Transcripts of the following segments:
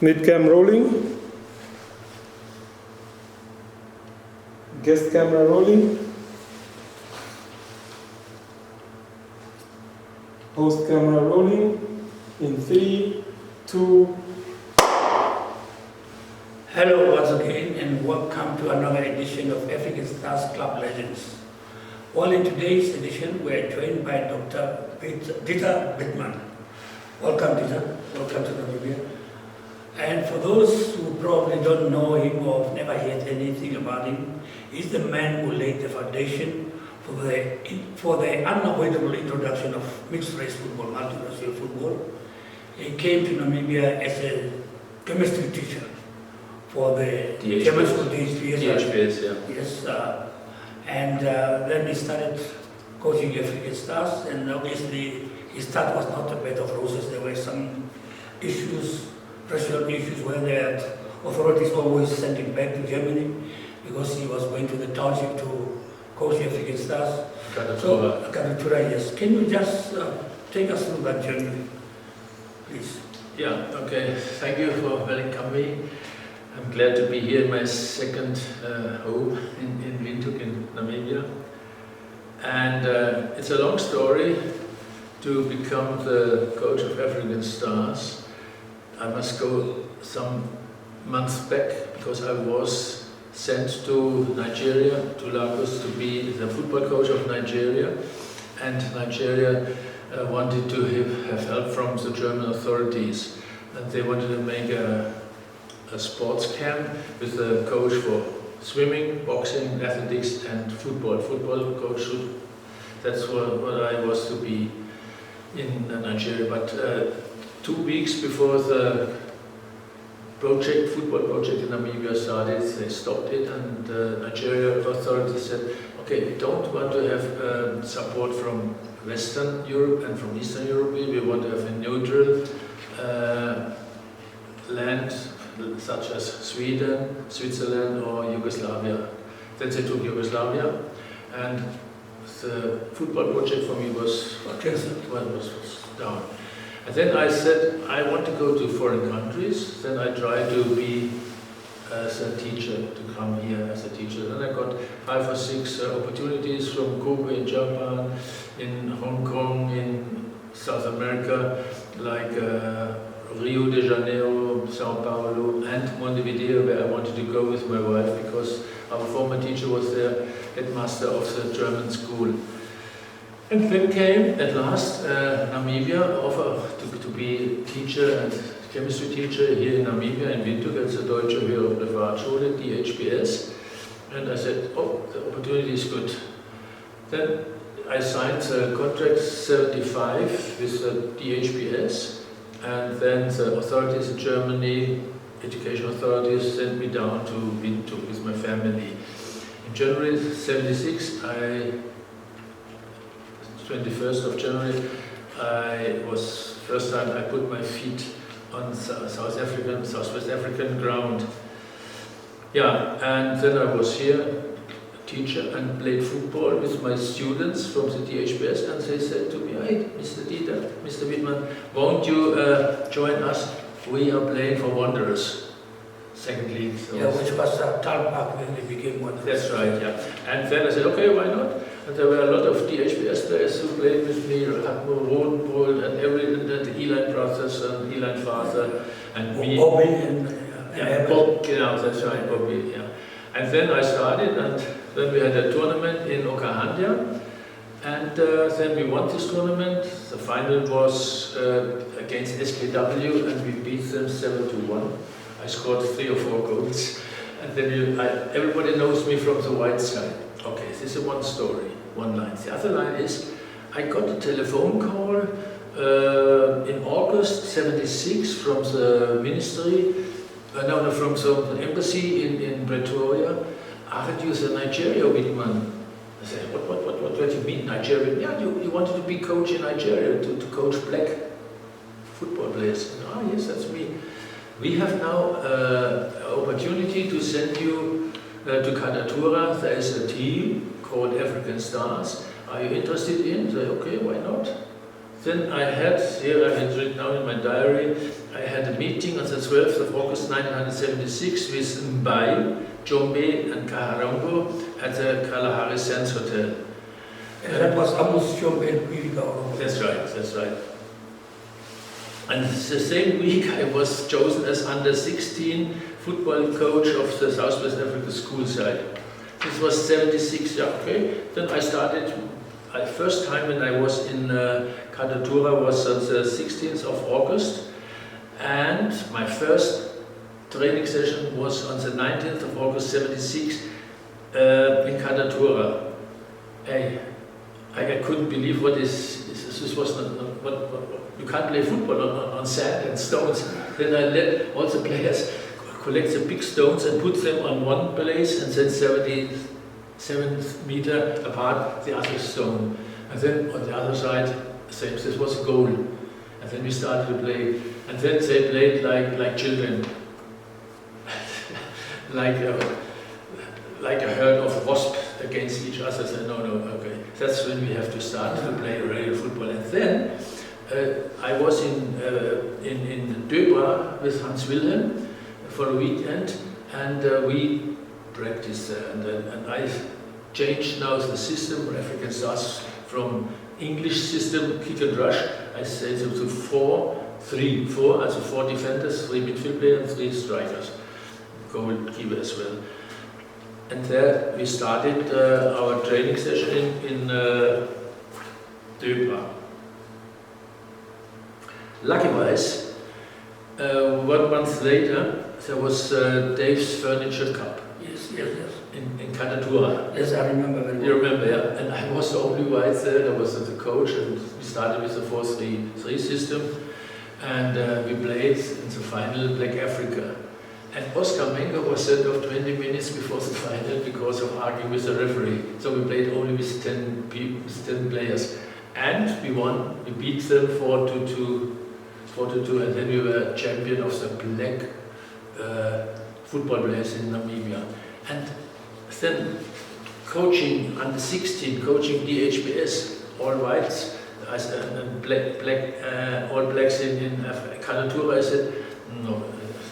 Mid-cam rolling. Guest camera rolling. Host camera rolling. In 3, 2. Hello once again and welcome to another edition of African Stars Club Legends. Well, in today's edition we are joined by Dr. Dieter Bittmann. Welcome Dieter, welcome to Namibia. And for those who probably don't know him or have never heard anything about him, he's the man who laid the foundation for the unavoidable introduction of mixed race football, multiracial football. He came to Namibia as a chemistry teacher for the German school, DHPS, yeah. Yes, and then he started coaching African Stars, and obviously his start was not a bed of roses. There were some issues, racial issues, where the authorities always sent him back to Germany because he was going to the township to coach African Stars. Kadatura, yes. Can you just take us through that journey, please? Yeah, okay. Thank you for welcoming me. I'm glad to be here in my second home in Windhoek in Namibia. And it's a long story to become the coach of African Stars. I must go some months back because I was sent to Nigeria, to Lagos, to be the football coach of Nigeria. And Nigeria wanted to have help from the German authorities. And they wanted to make a sports camp with a coach for swimming, boxing, athletics and football. Football coach, that's what I was to be in Nigeria. But 2 weeks before the football project in Namibia started, they stopped it, and the Nigeria authorities said, okay, we don't want to have support from Western Europe and from Eastern Europe. We want to have a neutral land such as Sweden, Switzerland or Yugoslavia. Then they took Yugoslavia, and the football project for me was down. And then I said, I want to go to foreign countries. Then I tried to be as a teacher, to come here as a teacher. Then I got 5 or 6 opportunities from Kobe in Japan, in Hong Kong, in South America, like Rio de Janeiro, Sao Paulo and Montevideo, where I wanted to go with my wife because our former teacher was the headmaster of the German school. And then came at last Namibia offer to be teacher and chemistry teacher here in Namibia in Windhoek at the Deutsche Höhere Privatschule, DHPS. And I said, oh, the opportunity is good. Then I signed the contract 75 with the DHPS. And then the authorities in Germany, education authorities, sent me down to Windhoek with my family. In January 76, 21st of January, first time I put my feet on Southwest African ground. Yeah, and then I was here, teacher, and played football with my students from the DHPS, and they said to me, hey, Mr. Dieter, Mr. Bittmann, won't you join us? We are playing for Wanderers, second league. So yeah, which was Talbach when they became Wanderers. That's right, yeah. And then I said, okay, why not? And there were a lot of DHPS players who played with me, Hartmut Rodenpohl and the Eline brothers and Eline father and me. Bobby and Bob, that's right, Bobby, yeah. And then I started, and then we had a tournament in Okahandja, and then we won this tournament. The final was against SKW, and we beat them 7-1. I scored 3 or 4 goals, and then everybody knows me from the white side. Okay, this is one story, one line. The other line is, I got a telephone call in August 76 from the ministry, from the embassy in Pretoria. Aren't you the Nigeria Bittmann? I said, what do you mean, Nigeria? Yeah, you wanted to be coach in Nigeria, to coach black football players. Yes, that's me. We have now opportunity to send you to Kadatura. There is a team called African Stars. Are you interested in? I said, okay, why not? Then I had, here I had written down in my diary, I had a meeting on the 12th of August 1976 with Mbai, Jombe and Kaharongo at the Kalahari Sands Hotel. And that was Amos Chombe and Quiriga. That's right, that's right. And the same week I was chosen as under 16 football coach of the Southwest Africa school side. This was 76, yeah, okay. Then I started, first time when I was in Kadatura was on the 16th of August. And my first training session was on the 19th of August 76 in Kadatura. I couldn't believe this was not, you can't play football on sand and stones. Then I let all the players collect the big stones and put them on one place and then 77 meter apart the other stone. And then on the other side, same, this was a goal. And then we started to play. And then they played like children. like a herd of wasps against each other. So no, okay. That's when we have to start to play real football. And then I was in Döbra with Hans Wilhelm for a weekend, and we practiced there. And I changed now the system. African stars from English system, kick and rush. I say to 4-3-4, also 4 defenders, 3 midfield players, and 3 strikers, goalkeeper as well. And there we started our training session in Döbra. Luckywise, 1 month later, there was Dave's Furniture Cup. Yes. In Kadatura. Yes, I remember very well. You remember, yeah? And I was the only white there. I was the coach, and we started with the 4-3-3 system. And we played in the final Black Africa. And Oscar Mengo was sent off 20 minutes before the final because of arguing with the referee. So we played only with 10 people, with 10 players. And we won. We beat them 4-2, and then we were champion of the black football players in Namibia. And then coaching under 16, coaching DHBS, all whites, and all blacks in Kadatura. I said, no,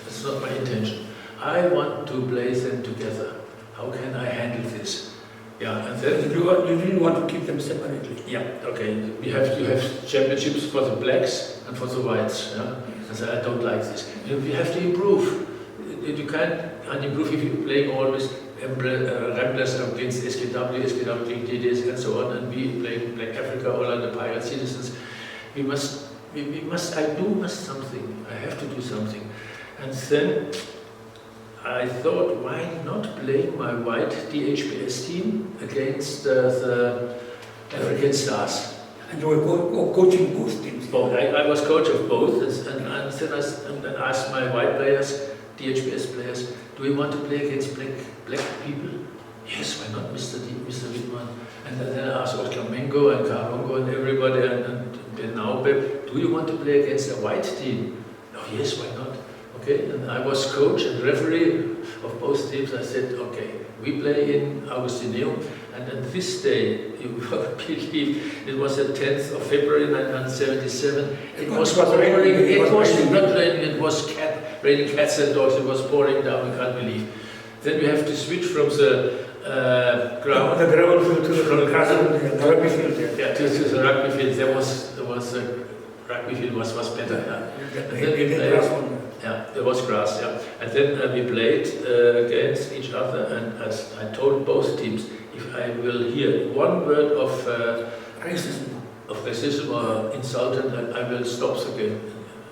that's not my intention. I want to play them together. How can I handle this? Yeah, and then You didn't want to keep them separately. yeah, okay. You have championships for the blacks and for the whites. Yeah? I said, I don't like this. You have to improve. You can't improve if you play always Ramblers against SKW DDS and so on, and we play Black Africa, all other pirate citizens. I do something. I have to do something. And then I thought, why not play my white DHBS team against the African Stars? And you were coaching both teams. Both. I was coach of both, and then I asked my white players, DHBS players, do we want to play against black people? Yes, why not, Mr. Wittmann? And then I asked Oscar Mengo and Karongo and everybody, and Benaube, do you want to play against a white team? Oh yes, why not? Okay, and I was coach and referee of both teams. I said, okay, we play in Augustineum, and on this day, you won't believe, it was the 10th of February 1977. It was pouring. It was not raining. It was raining cats and dogs. It was pouring down. We can't believe. Then we have to switch from the ground. The gravel field to the rugby field. Yeah, to the rugby field. There was rugby field was better. Yeah. Yeah, there was grass, yeah. And then we played against each other, and as I told both teams, if I will hear one word of racism or insult, I will stop the game.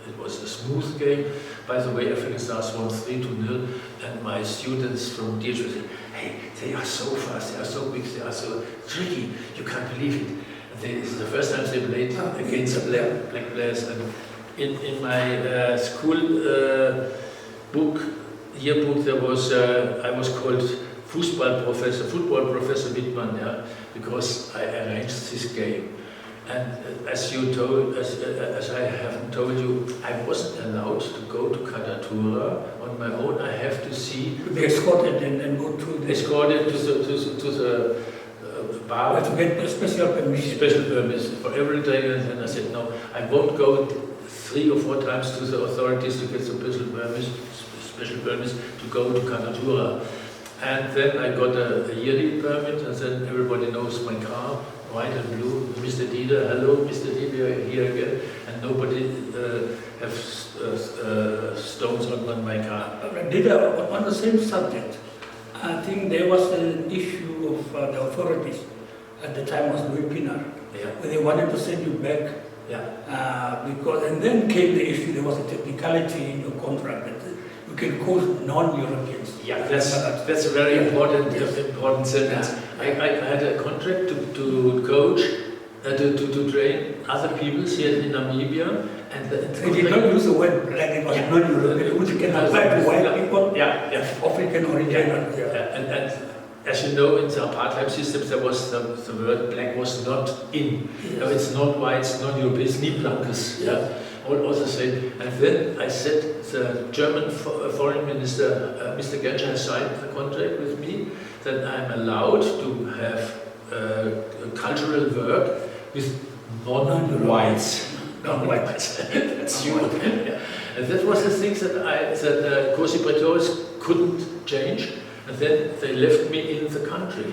It was a smooth game. By the way, African Stars won 3-0, and my students from DHBS said, hey, they are so fast, they are so big, they are so tricky, you can't believe it. And this is the first time they played against black players. And in my school yearbook, there was I was called football professor Wittmann, yeah, because I arranged this game. And as I haven't told you, I wasn't allowed to go to Kadatura on my own. I have to see. To be escorted and go to the... Escorted to the You have to get a special permission. special permits for every day, and then I said, no, I won't go 3 or 4 times to the authorities to get special permits to go to Kanatura. And then I got a yearly permit, and then everybody knows my car, white and blue. Mr. Dieter, hello, Mr. Dieter, here again. And nobody have stones on my car. Dieter, on the same subject, I think there was an issue of the authorities at the time was Louis Pinar, Yeah, where they wanted to send you back yeah. because, and then came the issue, there was a technicality in your contract that you can coach non-Europeans. Yeah, that's a very important sentence. I had a contract to coach, to train other people here in Namibia, and They did not use the word black, it was non-European, which can apply to white people, Yeah. African origin. And as you know, in the apartheid systems, there was the word black was not in. No, it's not white, it's not European, it's niet blankes. Yeah. Also said, and then I said, the German foreign minister, Mr. Genscher, has signed the contract with me that I'm allowed to have cultural work with non-whites. Non-whites. That's you. And that was the thing that Cosi Pretorius couldn't change. And then they left me in the country.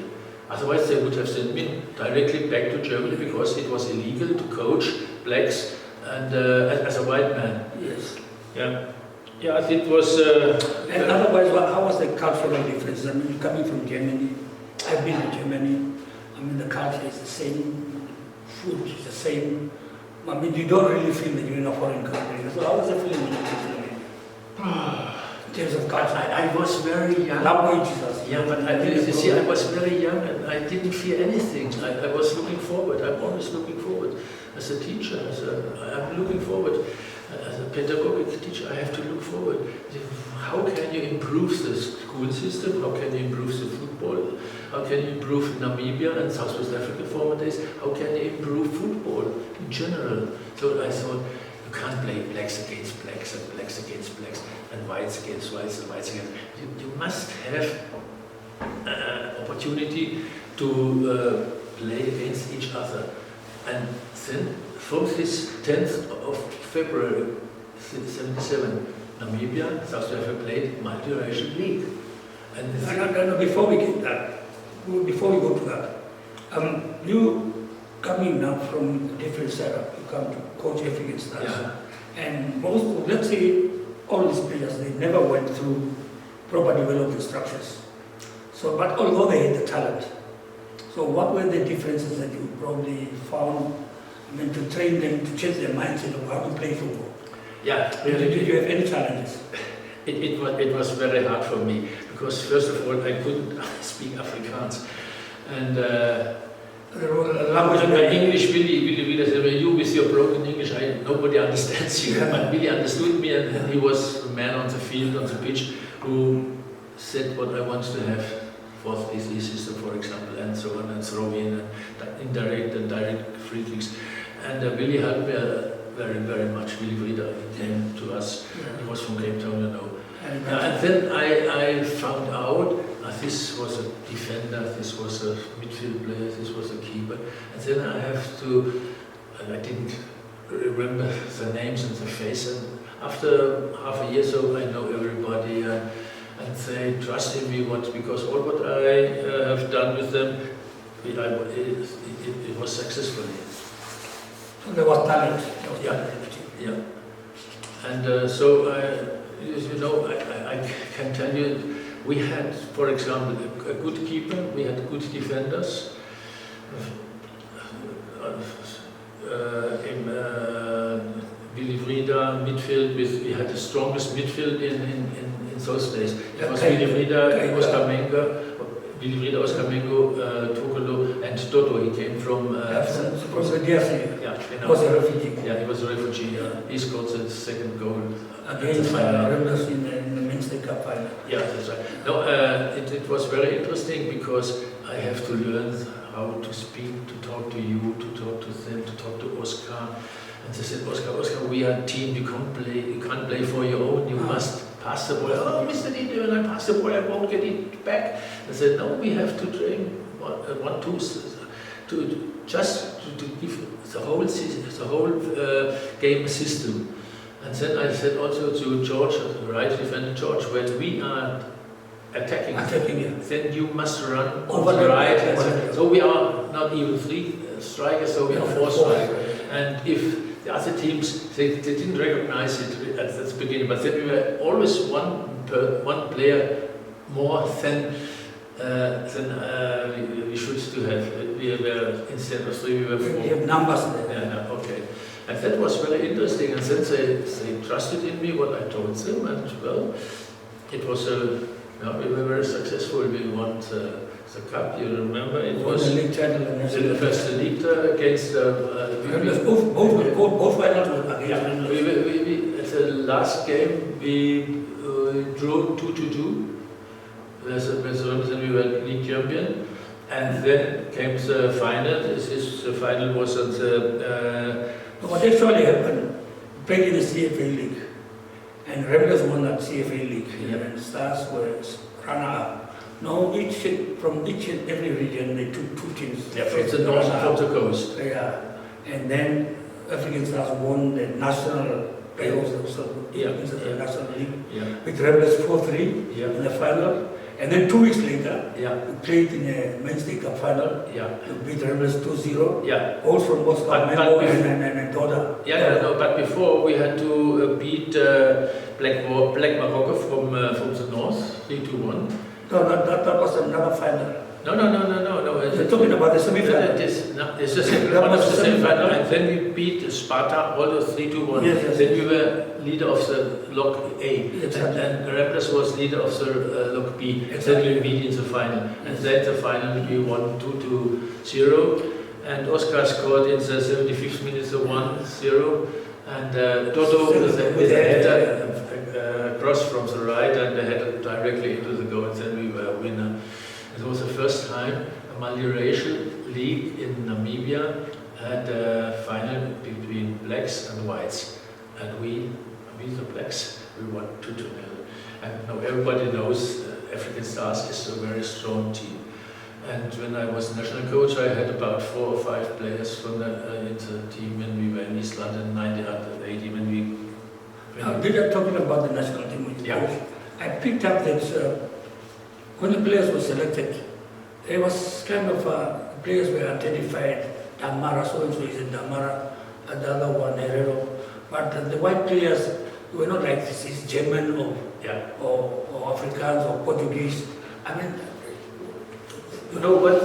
Otherwise, they would have sent me directly back to Germany because it was illegal to coach blacks and as a white man. Yes. Yeah. Yeah, it was. And otherwise, how was the cultural difference? I mean, coming from Germany, I've been to Germany. I mean, the culture is the same, food is the same. I mean, you don't really feel that you're in a foreign country. So how was the feeling when you came to Germany? In terms of culture, I was very young. languages. Yeah, but I was very young and I didn't fear anything. I was looking forward. I'm always looking forward. As a teacher, I'm looking forward. As a pedagogic teacher, I have to look forward. How can you improve the school system? How can you improve the football? How can you improve Namibia and Southwest Africa former days? How can you improve football in general? So I thought, you can't play blacks against blacks and blacks against blacks and whites against whites and whites against. You must have opportunity to play against each other. And then from this 10th of February 1977, Namibia, South Africa played multiracial league. And No, before we get that, before we go to that, you coming now from a different setup, you come to coach African stars. Yeah. And most, let's say, all these players, they never went through proper development structures. So, but although they had the talent, so what were the differences that you probably found, I mean, to train them, to change their mindset of how to play football? Yeah, Did you have any challenges? it was very hard for me because first of all I couldn't speak Afrikaans and Language my English Willy said, you with your broken English, nobody understands you. But Willy understood me and he was a man on the field, on the pitch, who said what I want to have. Fourth AC system, for example, and so on, and throw in indirect and direct free kicks. And Willy helped me very, very much. Willy Vrida came to us. He was from Cape Town, you know. And then I found out this was a defender, this was a midfield player, this was a keeper. And then I have to, I didn't remember the names and the face. And after half a year so, I know everybody. And they trusted me because all what I have done with them, it was successful. So there was talent. Yeah. And so, you know, I can tell you, we had, for example, a good keeper, we had good defenders. In Willy Vrida midfield, we had the strongest midfield in those days. It was Willy Vrida, Oscar Mengo, Tokolo, and Toto. He came from the DRC. Yeah, He was a refugee. Yeah, he was a refugee. Yeah. He scored the second goal Against Rebels in the Minster Cup final. Yeah, that's right. No, it was very interesting because I have to learn how to speak, to talk to you, to talk to them, to talk to Oscar. And they said, Oscar, we are a team. You can't play for your own. You must pass the ball. Oh, Mr. Dieter, when I pass the ball, I won't get it back. I said, no, we have to train 1, 2, to give the whole game a system. And then I said also to George, the right defender George, when we are attacking, then you must run over the right. So we are not even 3 strikers, so we are 4 strikers. And if the other teams, they didn't recognize it at the beginning, but then we were always one player more than we should to have. We were, instead of 3, we were 4. We have numbers there. Yeah, okay. And that was very interesting, and then they trusted in me, what I told them, and well, it was we were very successful. We won the cup, you remember? It was the league title, the first league against both finals were against. We at the last game we drew 2-2. Then we were league champion, and then came the final. The final was at the. What actually happened, played in the CFA League, and Rebels won that CFA League, and Stars were runner-up. Now, from each and every region, they took 2 teams. Yeah, from the north and from the coast. Yeah, and then African Stars won the national playoffs, the national league, with Rebels 4-3 in the final. And then 2 weeks later, we played in a men's league cup final. We beat Rebels 2-0. All from Moscow, Menlo and Toda. But before we had to beat Black Morocco from the north, 3-1. No, that was another final. No. You're talking about the semi-final. It's the semi-final, and then we beat Sparta, all the 3-1. Yes. Then we were leader of the Block A, and Raptors was leader of the Block B. Then we beat in the final, and then the final we won 2-0, and Oscar scored in the 75th minute the 1-0, and Toto with a header cross from the right, and the header directly into the goal, and then we were winner. It was the first time a multiracial league in Namibia had a final between blacks and whites. And we the blacks, we won 2-0. And now everybody knows African Stars is a very strong team. And when I was national coach, I had about 4 or 5 players from in the team when we were in East London, 1980, when we... Now, did I talking about the national team with coach? I picked up that when the players were selected, there was kind of players were identified. Damara, so-and-so is in Damara, and the other one, Herrero. But the white players were not like this is German or Africans or Portuguese. I mean, you know, when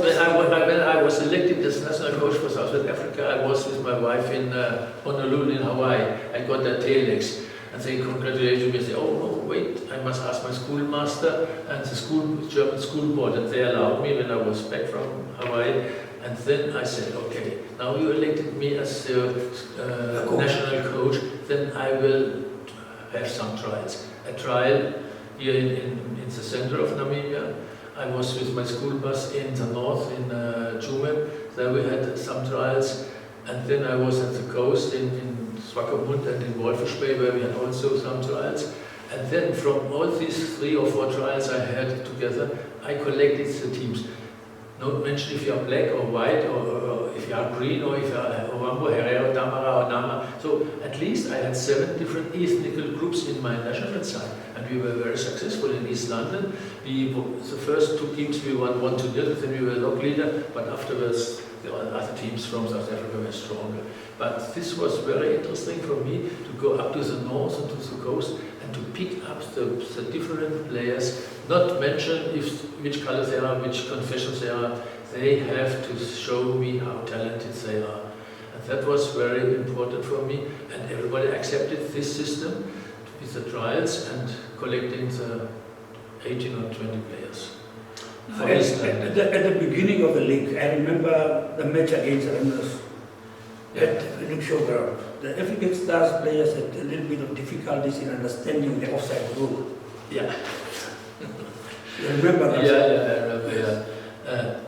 I was elected as national coach for South Africa, I was with my wife in Honolulu in Hawaii. I got that telex. And they congratulated me and said, oh, no, wait, I must ask my schoolmaster and the German school board. And they allowed me when I was back from Hawaii. And then I said, okay, now you elected me as national coach, then I will have some trials. A trial here in the center of Namibia. I was with my school bus in the north, in Tsumeb. There we had some trials. And then I was at the coast in Swakopmund and in Walfish Bay, where we had also some trials. And then from all these 3 or 4 trials I had together, I collected the teams. Don't mention if you are black or white, or if you are green, or if you are Ovambo, Herero, Damara, or Nama. So at least I had 7 different ethnical groups in my national side. And we were very successful in East London. The first 2 teams we won 1-0, then we were log leader, but afterwards the other teams from South Africa were stronger. But this was very interesting for me to go up to the north and to the coast and to pick up the different players, not mention which colors they are, which confessions they are. They have to show me how talented they are. And that was very important for me, and everybody accepted this system with the trials and collecting the 18 or 20 players. At the beginning of the league, I remember the match against Rangers at the League Showground. The African Stars players had a little bit of difficulties in understanding the offside rule. Yeah. You remember that? Yeah, I remember.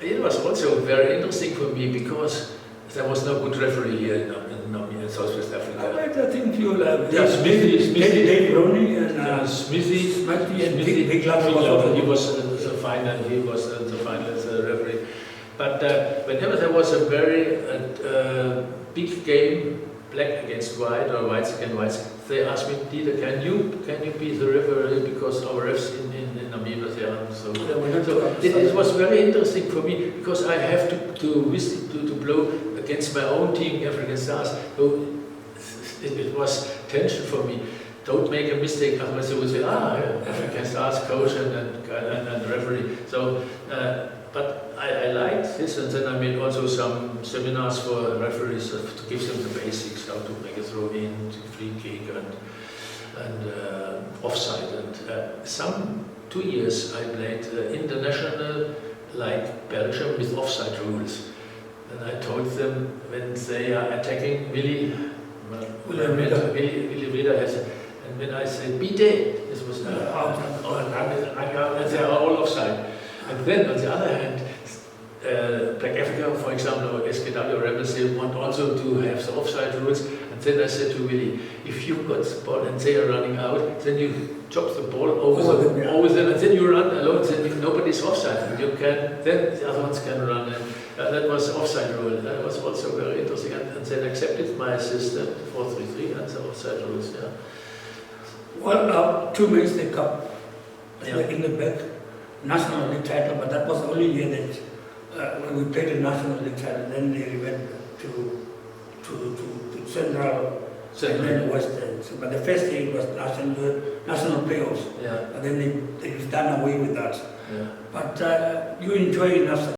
It was also very interesting for me because there was no good referee here in Southwest Africa. I think you will Smithy, Dave Roney and Smithy and Big Love was also he was the final referee. But whenever there was a very big game, black against white or whites against whites, they asked me, Dieter, can you be the referee because our refs in Namibia they are so good. So it was very interesting for me because I have to blow against my own team, African Stars. So it was tension for me. Don't make a mistake, otherwise they will say, African Stars coach and referee. So, but I liked this, and then I made also some seminars for referees to give them the basics, how to make a throw-in, free kick, and offside. And some 2 years I played international, like Belgium, with offside rules. And I told them when they are attacking Willy Reda has, and when I said Bide, this was out, and they are all offside. And then on the other hand, Black Africa, for example, or SKW Rebels, they want also to have the offside rules. And then I said to Willy, if you got the ball and they are running out, then you chop the ball over them, and then you run alone, then nobody's offside. You can, then the other ones can run. And that was the offside rule. That was also very interesting. And then accepted my system, 4-3-3, and the offside rules. Yeah. Well, 2 Mainz Cup in the back, national league title, but that was the only year that when we played the national league title, then they went to Central and then Western. So, but the first year was national playoffs. Yeah. And then they've done away with that. Yeah. But you enjoy enough